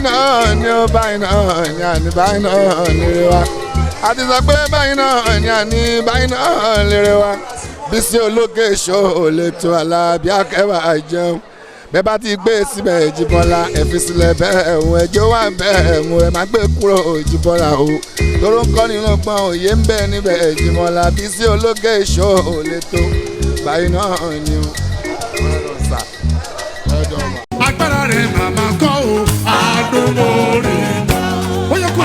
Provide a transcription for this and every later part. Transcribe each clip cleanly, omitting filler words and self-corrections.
náà ni ó báyìí náà ni àní báyìí náà lére wa àti sọ pé báyìí náà ni àní báyìí náà lére wa Bísí Olókè Show lè tó Alábí Akẹ́wà jẹun bẹ́ẹ̀ bá ti gbé síbẹ̀ Jíbọ́lá ẹ fi sílẹ̀ bẹ́ẹ̀ ẹ̀hún ẹjọ́ wà bẹ́ẹ̀ ẹ̀hún ẹ má gbé kúrò Jíbọ́lá o tóró ń kọ́ nínú gbọ́n òye ń bẹ níbẹ̀ Jíbọ́lá Bísí Olókè Show lè tó báyìí náà ni o. agbára rẹ̀ màmá kọ́ o àdúgbòrì ó yẹ kó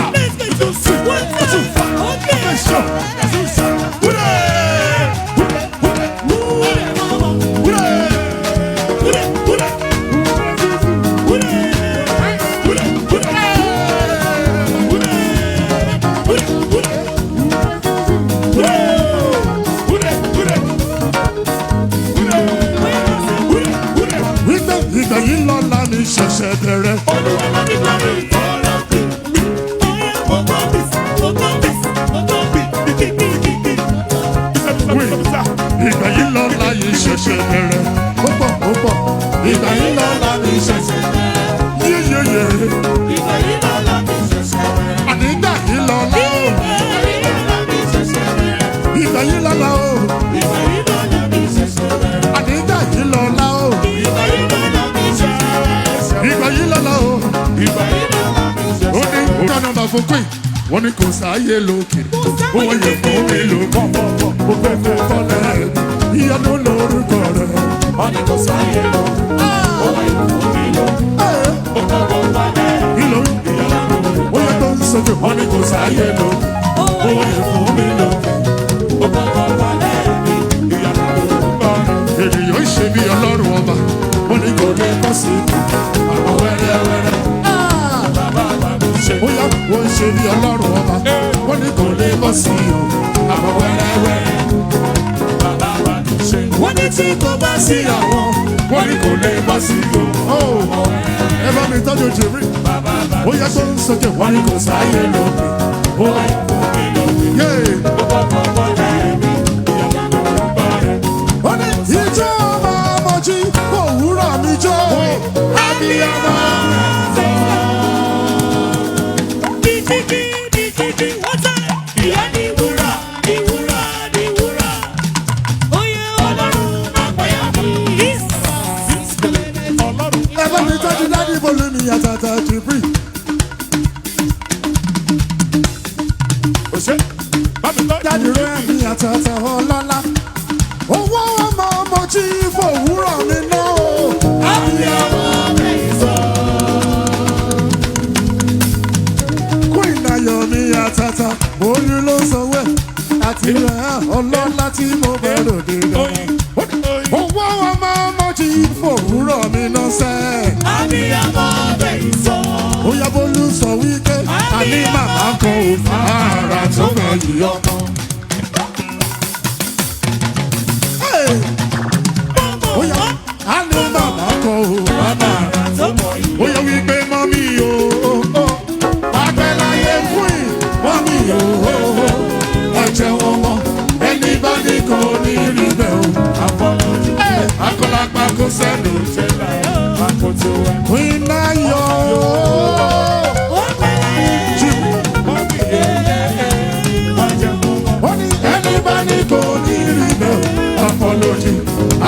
ìgbà yìí lọ́la mi ṣẹ̀ṣẹ̀ bẹ̀rẹ̀. Olúwa ló ní bá mi tọ́lá bí mi. Mo gbọ́ bí ìgbà yìí lọ́la yìí ṣẹ̀ṣẹ̀ bẹ̀rẹ̀. Ó pọ̀. Ìgbà yìí lọ́la mi ṣẹ̀ṣẹ̀ bẹ̀rẹ̀. Yéyéyé. Ìgbà yìí lọ́la mi ṣẹ̀ṣẹ̀ bẹ̀rẹ̀. Àní ìgbà yìí lọ́la o. Ìgbà yìí lọ́la o. Ìgbà yìí lọ́la mi ṣẹ̀ṣẹ̀ bẹ̀rẹ̀. Àní ìgbà yìí lọ́la o. Ìgbà yìí lọ́la mi ṣẹ̀ṣẹ̀ bẹ̀rẹ̀. Ìgbà yìí lọ́la o. Ìgbà yìí lọ́la mi ṣẹ̀ṣẹ̀ bẹ̀rẹ̀. Ó ní òkú nọ́mbà fún queen. Wọ́n ní kò sáyé lókè. Ó wọ́n yẹ fún mi lókè. Mo fẹ́ fọ́lẹ̀ ìyanu lórúkọ rẹ̀. Wọ́n ní kò sáyé lókè. Ó wọ́n yẹ fún mi lókè. Mo fẹ́ fọ́lẹ̀ ìyanu lórúkọ rẹ̀. Ó yẹ tó ń sọ́jọ́. Wọ́n ní kò sáyé lókè. Ó wọ́n yẹ fún mi lókè. Mo fẹ́ fọ́lẹ̀ ìyanu lórúkọ rẹ̀. Ènìyàn ń ṣe bí Ọlọ́run ọba. Wọ́n ní kò lè kọ́ sí àwọn wẹ́rẹ́wẹ́rẹ́. Bóyá wọ́n ṣe bí Ọlọ́run ọba, wọ́n ní kò lè bọ́ sí o, àmọ́ wẹ́rẹ́wẹ́rẹ́. Bàbá wa ló ṣe. Wọ́n ní tí kò bá sí àwọn, wọ́n ní kò lè bọ́ sí o. Ẹ bá mi tọ́jú jìbìrì. Bóyá tó ń sọ̀kè, wọ́n ní kò sáyé lókè. Bóyá kò ní lókè. Wọ́n ní ìjọ ọmọ ọmọjí kò wúrọ̀ mi jọ. Abiyamọ. Yàtàtà jìbìrì. Òṣè jáde rẹ̀ mi yàtàtà ọlọ́lá. Owó ọmọ ọmọ tí fòwúrọ̀ mi ná o. Abiyamọ mẹ́sàn. Queen Ayọ̀ mi yàtàtà. Orí ló sanwó ẹ̀. Àti rẹ̀ ọlọ́lá tí mo bẹ̀rù dídán. Owó ọmọ ọmọ tí fòwúrọ̀ mi ná sẹ́. Abiyamọ mẹ́sàn. Oya Bólú sọ wípé àní màmá kan ò fara tó mọ̀ yìí ọmọ. Oya àní màmá kan ò fara tó mọ̀ yìí. Oya wípé mọ́mí o, pàtẹ́láyé fún ì, mọ́mí o, ẹ̀jẹ̀ wọn mọ́, ẹni bá ní kò ní rí bẹ́ẹ̀ o. Àfọlọ́jú akọ́lápá kó sẹ́nu ṣẹlẹ̀ àkótó wa. Queen Ayọ̀.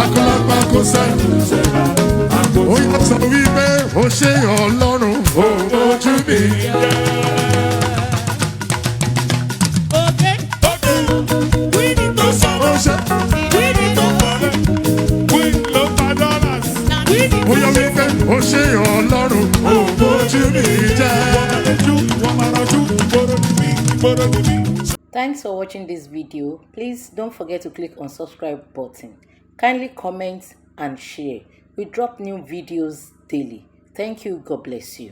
Akọ́lápá kò sẹ́nu ṣẹlẹ̀ àkótó. Ó yẹ sọ wípé ó ṣe Ọlọ́run ó ojú mi. Ó yẹ wípé ó ṣe Ọlọ́run ó ojú mi jẹ́. Thanks for watching this video. Please don't forget to click on subscribe button. Kindly comment and share. We drop new videos daily. Thank you. God bless you.